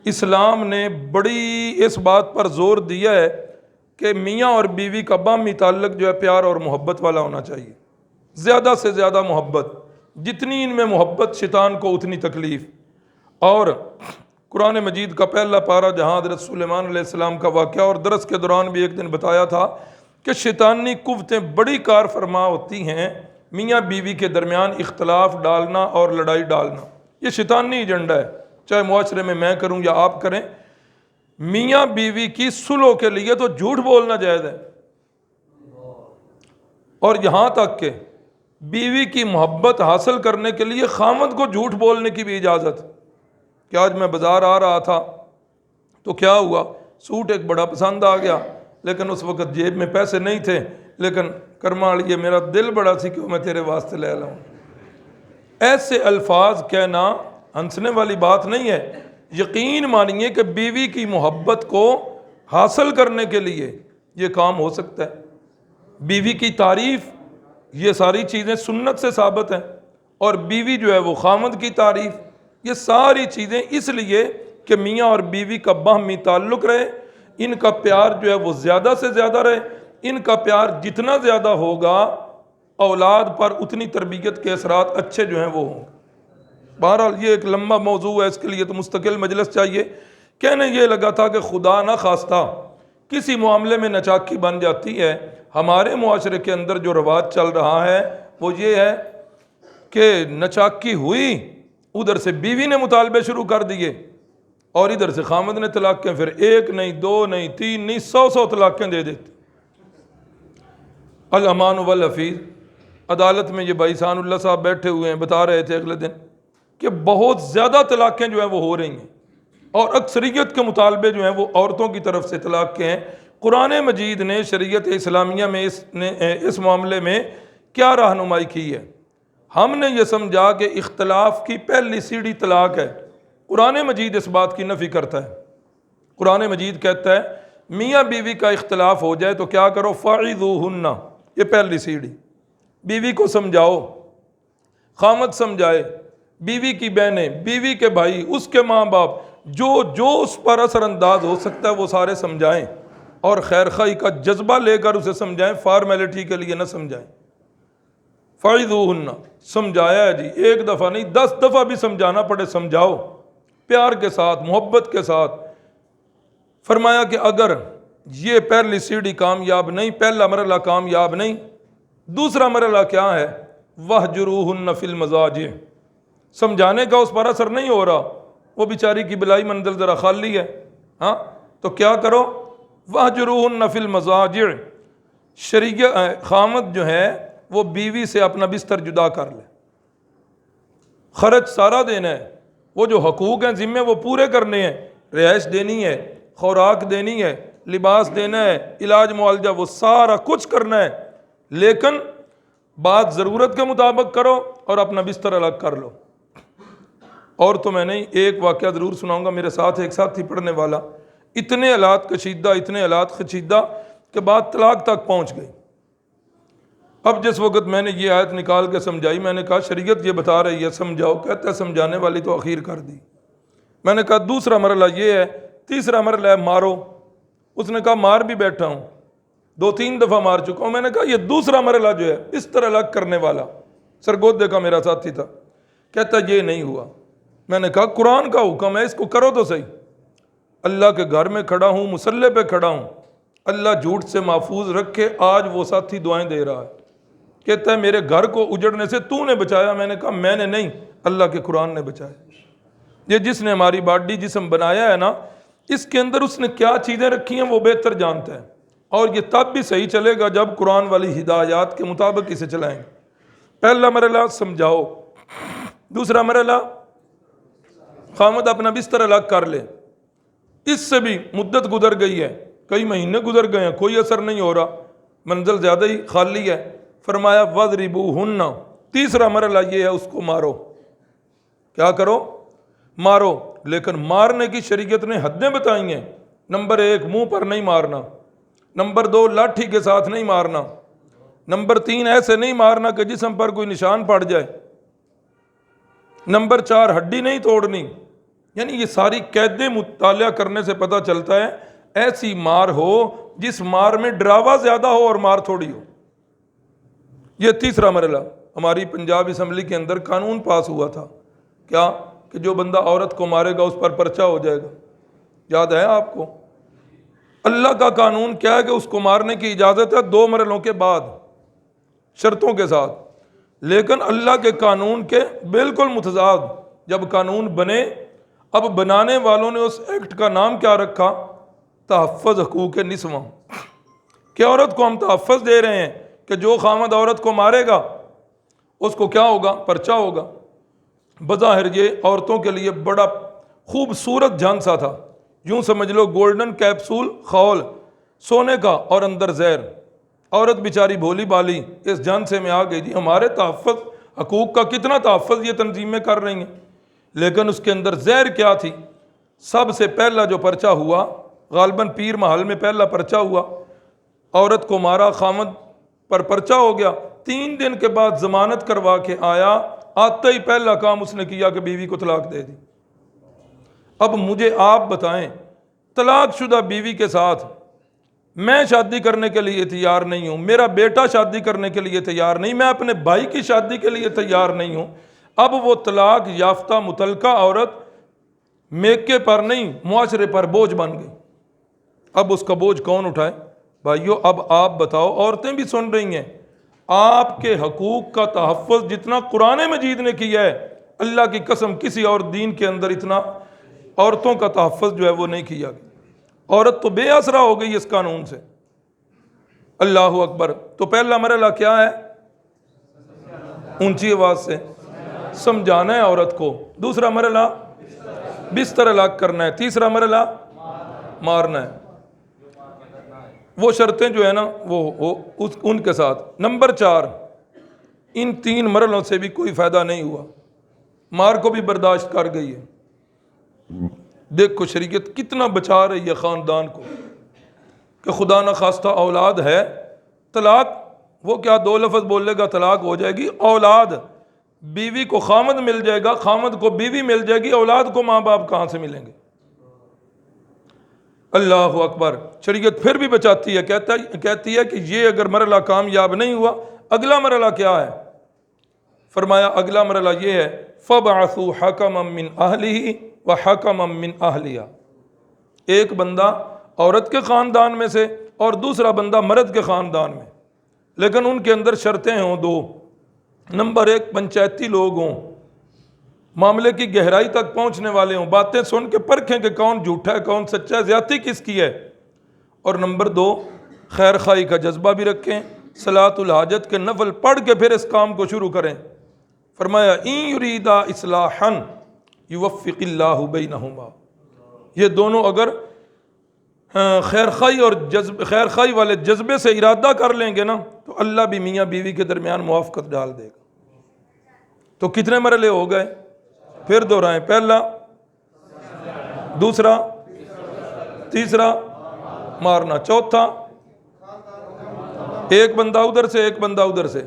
इस्लाम ने बड़ी इस बात पर जोर दिया है कि मियाँ और बीवी का बामी ताल्लुक जो है प्यार और मोहब्बत वाला होना चाहिए, ज़्यादा से ज़्यादा मोहब्बत। जितनी इनमें मोहब्बत शैतान को उतनी तकलीफ़। और कुरान मजीद का पहला पारा जहाँ हज़रत सुलेमान अलैहिस्सलाम का वाक़या और दरस के दौरान भी एक दिन बताया था कि शैतानी कुव्वतें बड़ी कार फरमा होती हैं मियाँ बीवी के दरमियान इख्तलाफ डालना और लड़ाई डालना। ये शैतानी एजेंडा है, चाहे मुआशरे में मैं करूँ या आप करें। मियाँ बीवी की सुलह के लिए तो झूठ बोलना जायज़ है, और यहाँ तक कि बीवी की मोहब्बत हासिल करने के लिए खामद को झूठ बोलने की भी इजाज़त। कि आज मैं बाज़ार आ रहा था तो क्या हुआ, सूट एक बड़ा पसंद आ गया, लेकिन उस वक़्त जेब में पैसे नहीं थे, लेकिन कर्मा लिए मेरा दिल बड़ा सी कि मैं तेरे वास्ते ले लाऊं। ऐसे अल्फाज कहना हंसने वाली बात नहीं है। यकीन मानिए कि बीवी की मोहब्बत को हासिल करने के लिए ये काम हो सकता है। बीवी की तारीफ़, ये सारी चीज़ें सुन्नत से साबित हैं। और बीवी जो है वो खामद की तारीफ़, ये सारी चीज़ें इसलिए कि मियाँ और बीवी का बाहमी ताल्लुक़ रहे, इनका प्यार जो है वो ज़्यादा से ज़्यादा रहे। इनका प्यार जितना ज़्यादा होगा औलाद पर उतनी तरबियत के असरात अच्छे जो हैं वो होंगे। बहरहाल ये एक लंबा मौजू है, इसके लिए तो मुस्तकिल मजलिस चाहिए। कहने ये लगा था कि खुदा ना खास्ता किसी मामले में नचाकी बन जाती है। हमारे मुआशरे के अंदर जो रवाज चल रहा है वो ये है कि नचाकी हुई, उधर से बीवी ने मुतालबे शुरू कर दिए और इधर से खामद ने तलाक़ें, फिर एक नहीं, दो नहीं, तीन नहीं, 100 तलाक़ें दे देते। अल अमान वल हफीज़, अदालत में ये भाई सानुल्लाह साहब बैठे हुए हैं, बता रहे थे अगले दिन कि बहुत ज़्यादा तलाक़ें जो हैं वो हो रही हैं, और अक्सरियत के मुतालबे जो हैं वो औरतों की तरफ से तलाक़ के हैं। कुरान मजीद ने शरीयत इस्लामिया में इस मामले में क्या रहनुमाई की है? हमने ये समझा कि इख्तलाफ की पहली सीढ़ी तलाक़ है। कुरान मजीद इस बात की नफ़ी करता है। कुरान मजीद कहता है मियाँ बीवी का इख्तलाफ हो जाए तो क्या करो, फ़ाइज़ूहुन्ना, ये पहली सीढ़ी। बीवी को समझाओ, खामद समझाए, बीवी की बहनें, बीवी के भाई, उसके माँ बाप, जो जो उस पर असरअंदाज हो सकता है वो सारे समझाएं, और खैर खाई का जज्बा लेकर उसे समझाएं, फॉर्मेलिटी के लिए न समझाएं। फ़ाइज़ूहुन्ना, समझाया है जी, एक दफ़ा नहीं 10 दफ़ा भी समझाना पड़े समझाओ, प्यार के साथ, मोहब्बत के साथ। फरमाया कि अगर ये पहली सीढ़ी कामयाब नहीं, पहला मरला कामयाब नहीं, दूसरा मरला क्या है, वहजुरूहुन्ना फिल मज़ाजिअ, समझाने का उस पर असर नहीं हो रहा, वो बेचारी की बिलाई मंजिल ज़रा खाली है, हाँ, तो क्या करो, वहजुरूहुन्ना फिल मज़ाजिअ, शरीयत खामद जो है वो बीवी से अपना बिस्तर जुदा कर ले, खर्च सारा देना है, वो जो हकूक़ हैं ज़िम्मे वो पूरे करने हैं, रिहाइश देनी है, खुराक देनी है, लिबास देना है, इलाज मुआलजा, वो सारा कुछ करना है, लेकिन बात ज़रूरत के मुताबिक करो और अपना बिस्तर अलग कर लो। और तो मैं नहीं, एक वाक़या ज़रूर सुनाऊंगा। मेरे साथ एक साथी पढ़ने वाला, इतने हालात कशीदा, इतने हालात कशीदा के बाद तलाक तक पहुँच गई। अब जिस वक्त मैंने ये आयत निकाल के समझाई, मैंने कहा शरीयत ये बता रही है समझाओ, कहता है समझाने वाली तो आखिर कर दी। मैंने कहा दूसरा मरला ये है, तीसरा मरला है मारो। उसने कहा मार भी बैठा हूँ, 2-3 दफ़ा मार चुका हूँ। मैंने कहा ये दूसरा मरला जो है इस तरह अलग करने वाला, सरगोदे का मेरा साथी था, कहता ये नहीं हुआ। मैंने कहा कुरान का हुक्म है, इसको करो तो सही। अल्लाह के घर में खड़ा हूँ, मुसल्ले पे खड़ा हूँ, अल्लाह झूठ से महफूज रखे। आज वो साथी दुआएं दे रहा है, कहता है मेरे घर को उजड़ने से तूने बचाया। मैंने कहा मैंने नहीं, अल्लाह के कुरान ने बचाया। ये जिसने हमारी बॉडी जिस्म बनाया है ना, इसके अंदर उसने क्या चीज़ें रखी हैं वो बेहतर जानता है, और ये तब भी सही चलेगा जब कुरान वाली हिदायत के मुताबिक इसे चलाएंगे। पहला मरला समझाओ, दूसरा मरला खामद अपना बिस्तर अलग कर ले। इससे भी मुद्दत गुजर गई है, कई महीने गुजर गए हैं, कोई असर नहीं हो रहा, मंजिल ज़्यादा ही खाली है। फरमाया वज़रिबूहुन्ना, तीसरा मरला ये है उसको मारो। क्या करो, मारो, लेकिन मारने की शरीयत ने हदें बताई हैं। नंबर 1 मुंह पर नहीं मारना, नंबर 2 लाठी के साथ नहीं मारना, नंबर 3 ऐसे नहीं मारना कि जिस्म पर कोई निशान पड़ जाए, नंबर 4 हड्डी नहीं तोड़नी, यानी ये सारी कैदें मुताला करने से पता चलता है ऐसी मार हो जिस मार में डरावा ज्यादा हो और मार थोड़ी हो। ये तीसरा मरला। हमारी पंजाब असम्बली के अंदर कानून पास हुआ था क्या कि जो बंदा औरत को मारेगा उस पर पर्चा हो जाएगा, याद है आपको? अल्लाह का कानून क्या है कि उसको मारने की इजाजत है 2 मरलों के बाद, शर्तों के साथ। लेकिन अल्लाह के कानून के बिल्कुल मुतजाद जब कानून बने, अब बनाने वालों ने उस एक्ट का नाम क्या रखा? तहफ़्फ़ुज़ हकूक़ निस्वां। कि औरत को हम तहफ़्फ़ुज़ दे रहे हैं कि जो खामद औरत को मारेगा उसको क्या होगा? पर्चा होगा। बज़ाहिर ये औरतों के लिए बड़ा खूबसूरत झांसा था। यूं समझ लो गोल्डन कैप्सूल खौल सोने का और अंदर जहर। औरत बेचारी भोली बाली इस झांसे में आ गई जी, हमारे तहफ़्फ़ुज़ हकूक़ का कितना तहफ़्फ़ुज़ ये तंजीमें कर रही हैं, लेकिन उसके अंदर जहर क्या थी? सबसे पहला जो पर्चा हुआ, गालबन पीर महल में पहला पर्चा हुआ, औरत को मारा, खामद पर पर्चा हो गया। 3 दिन के बाद जमानत करवा के आया, आते ही पहला काम उसने किया कि बीवी को तलाक दे दी। अब मुझे आप बताएं, तलाकशुदा बीवी के साथ मैं शादी करने के लिए तैयार नहीं हूं, मेरा बेटा शादी करने के लिए तैयार नहीं, मैं अपने भाई की शादी के लिए तैयार नहीं हूं। अब वो तलाक याफ्ता मुतलका औरत मेके पर नहीं मुआशरे पर बोझ बन गई। अब उसका बोझ कौन उठाए? भाइयों अब आप बताओ, औरतें भी सुन रही हैं, आपके हकूक का तहफ़्फ़ुज़ जितना कुरान मजीद ने किया है, अल्लाह की कसम किसी और दीन के अंदर इतना औरतों का तहफ़्फ़ुज़ जो है वो नहीं किया गया। औरत तो बेअसरा हो गई इस कानून से। अल्लाह अकबर। तो पहला मरला क्या है? ऊंची आवाज़ से समझाना है औरत को। दूसरा मरला बिस्तर अलग करना है। तीसरा मरला मारना है। वो शर्तें जो है ना वो उनके साथ। नंबर 4, इन 3 मरलों से भी कोई फायदा नहीं हुआ, मार को भी बर्दाश्त कर गई है। देखो शरीयत कितना बचा रही है ख़ानदान को कि खुदा न खास्ता औलाद है, तलाक वो क्या 2 लफ्ज़ बोलेगा तलाक हो जाएगी। औलाद बीवी को खामद मिल जाएगा, खामद को बीवी मिल जाएगी, औलाद को माँ बाप कहाँ से मिलेंगे? अल्लाह अकबर। शरीयत फिर भी बचाती है, कहती है कि ये अगर मरला कामयाब नहीं हुआ, अगला मरला क्या है? फरमाया अगला मरला ये है, फ़बअसू हकमम मिन अहलिही व हकमम मिन अहलिहा। एक बंदा औरत के ख़ानदान में से और दूसरा बंदा मर्द के ख़ानदान में, लेकिन उनके अंदर शर्तें हों 2। नंबर 1, पंचायती लोग हों, मामले की गहराई तक पहुंचने वाले हों, बातें सुन के परखें कि कौन झूठा है कौन सच्चा है, ज्यादती किसकी है। और नंबर 2, खैर खाई का जज्बा भी रखें, सलातुल हाजत के नफल पढ़ के फिर इस काम को शुरू करें। फरमाया इन युरीदा इस्लाहन युवफ़्फ़िक़िल्लाहु बैनहुमा। ये दोनों अगर खैर खाई और खैर खाई वाले जज्बे से इरादा कर लेंगे ना, तो अल्लाह भी मियाँ बीवी के दरमियान मुआफ़क़त डाल देगा। तो कितने मरले हो गए? फिर दोहराएं, पहला, दूसरा, तीसरा मारना, चौथा एक बंदा उधर से एक बंदा उधर से,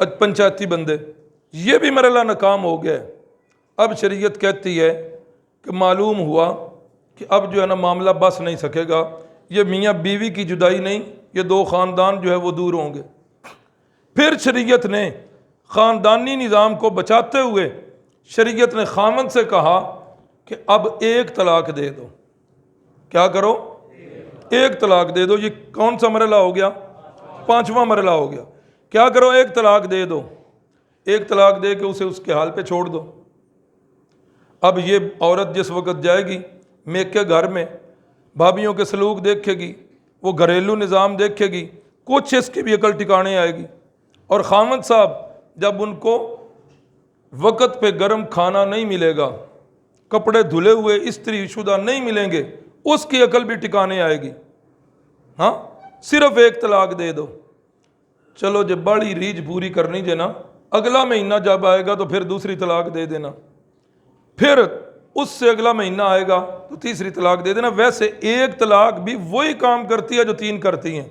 पंचायती बंदे। ये भी मरला नाकाम हो गया। अब शरीयत कहती है कि मालूम हुआ कि अब जो है ना मामला बस नहीं सकेगा, ये मियाँ बीवी की जुदाई नहीं, ये 2 ख़ानदान जो है वो दूर होंगे। फिर शरीयत ने ख़ानदानी निज़ाम को बचाते हुए शरीयत ने खामद से कहा कि अब 1 तलाक दे दो। क्या करो? 1 तलाक दे दो। ये कौन सा मरला हो गया? 5वां मरला हो गया। क्या करो? 1 तलाक दे दो। 1 तलाक दे के उसे उसके हाल पे छोड़ दो। अब ये औरत जिस वक्त जाएगी मेके घर में, भाभियों के सलूक देखेगी, वो घरेलू निज़ाम देखेगी, कुछ इसकी भी अकल ठिकाने आएगी। और खामद साहब जब उनको वक़्त पे गर्म खाना नहीं मिलेगा, कपड़े धुले हुए इस्त्री शुदा नहीं मिलेंगे, उसकी अकल भी ठिकाने आएगी। हाँ, सिर्फ 1 तलाक दे दो। चलो जब बड़ी रीझ पूरी करनी जे ना, अगला महीना जब आएगा तो फिर दूसरी तलाक दे देना, फिर उससे अगला महीना आएगा तो तीसरी तलाक दे देना। वैसे 1 तलाक भी वही काम करती है जो 3 करती हैं,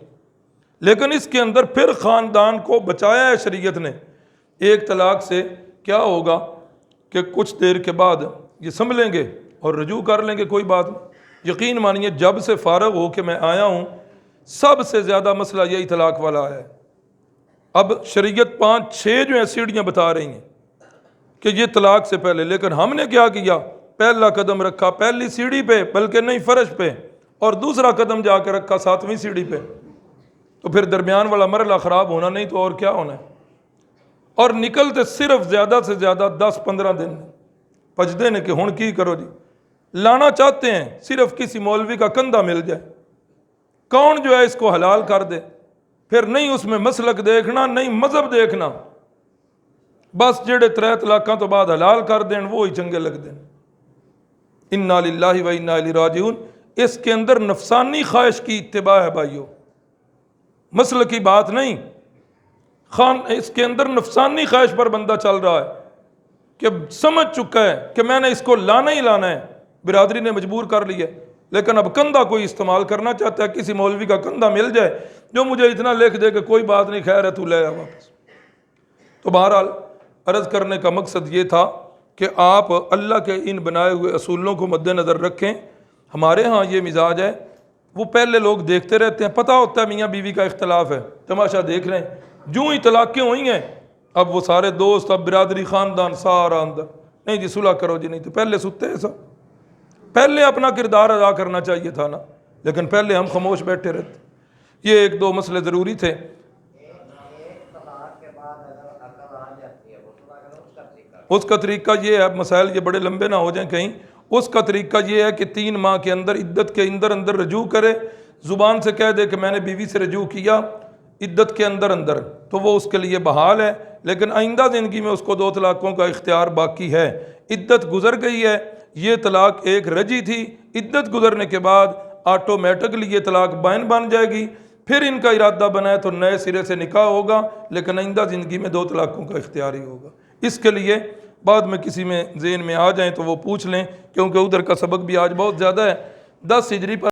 लेकिन इसके अंदर फिर ख़ानदान को बचाया है शरीयत ने। 1 तलाक से क्या होगा कि कुछ देर के बाद ये संभलेंगे और रजू कर लेंगे, कोई बात नहीं। यकीन मानिए जब से फारग हो के मैं आया हूँ सबसे ज़्यादा मसला यही तलाक वाला है। अब शरीयत 5-6 जो है सीढ़ियाँ बता रही हैं कि ये तलाक से पहले, लेकिन हमने क्या किया, पहला कदम रखा पहली सीढ़ी पे, बल्कि नहीं फर्श पे, और दूसरा कदम जाकर रखा 7वीं सीढ़ी पे। तो फिर दरमियान वाला मरला ख़राब होना नहीं तो और क्या होना है। और निकलते सिर्फ ज़्यादा से ज़्यादा 10-15 दिन पजदे ने कि हुण की करो जी। लाना चाहते हैं सिर्फ किसी मौलवी का कंधा मिल जाए, कौन जो है इसको हलाल कर दे, फिर नहीं उसमें मसलक देखना नहीं मजहब देखना, बस जेड़े 3 तलाकां तो बाद हलाल कर दें वो ही चंगे लगते हैं। इन्ना लिल्लाहि व इन्ना इलैहि राजिऊन। इसके अंदर नफसानी ख्वाहिश की इत्तिबा है भाइयों, मसल की बात नहीं। इसके अंदर नफसानी ख्वाहिश पर बंदा चल रहा है कि समझ चुका है कि मैंने इसको लाना ही लाना है, बिरादरी ने मजबूर कर लिया, लेकिन अब कंधा कोई इस्तेमाल करना चाहता है, किसी मौलवी का कंधा मिल जाए जो मुझे इतना लिख दे कि कोई बात नहीं खैर है तू ले आ वापस। तो बहरहाल अर्ज़ करने का मकसद ये था कि आप अल्लाह के इन बनाए हुए असूलों को मद्देनज़र रखें। हमारे यहाँ ये मिजाज है, वो पहले लोग देखते रहते हैं, पता होता है मियाँ बीवी का इख्तलाफ है, तमाशा देख रहे हैं, जो ही तलाक़ें हुई हैं अब वो सारे दोस्त, अब बिरादरी ख़ानदान सारा अंदर, नहीं जी सुलह करो जी, नहीं तो पहले सुते हैं सब। पहले अपना किरदार अदा करना चाहिए था ना, लेकिन पहले हम खामोश बैठे रहते। ये 1-2 मसले ज़रूरी थे। उसका तरीका ये है, मसाइल ये बड़े लंबे ना हो जाएं कहीं, उसका तरीका ये है कि 3 माह के अंदर इद्दत के अंदर रजू करे, ज़ुबान से कह दे कि मैंने बीवी से रजू किया इद्दत के अंदर, तो वो उसके लिए बहाल है। लेकिन आइंदा ज़िंदगी में उसको 2 तलाक़ों का इख्तियार बाकी है। इद्दत गुजर गई है, ये तलाक एक रजी थी, इद्दत गुजरने के बाद ऑटोमेटिकली ये तलाक बाइन बन जाएगी। फिर इनका इरादा बनाए तो नए सिरे से निकाह होगा, लेकिन आइंदा ज़िंदगी में 2 तलाक़ों का इख्तियार ही होगा। इसके लिए बाद में किसी में ज़हन में आ जाएं तो वो पूछ लें, क्योंकि उधर का सबक भी आज बहुत ज़्यादा है। 10 हिजरी पर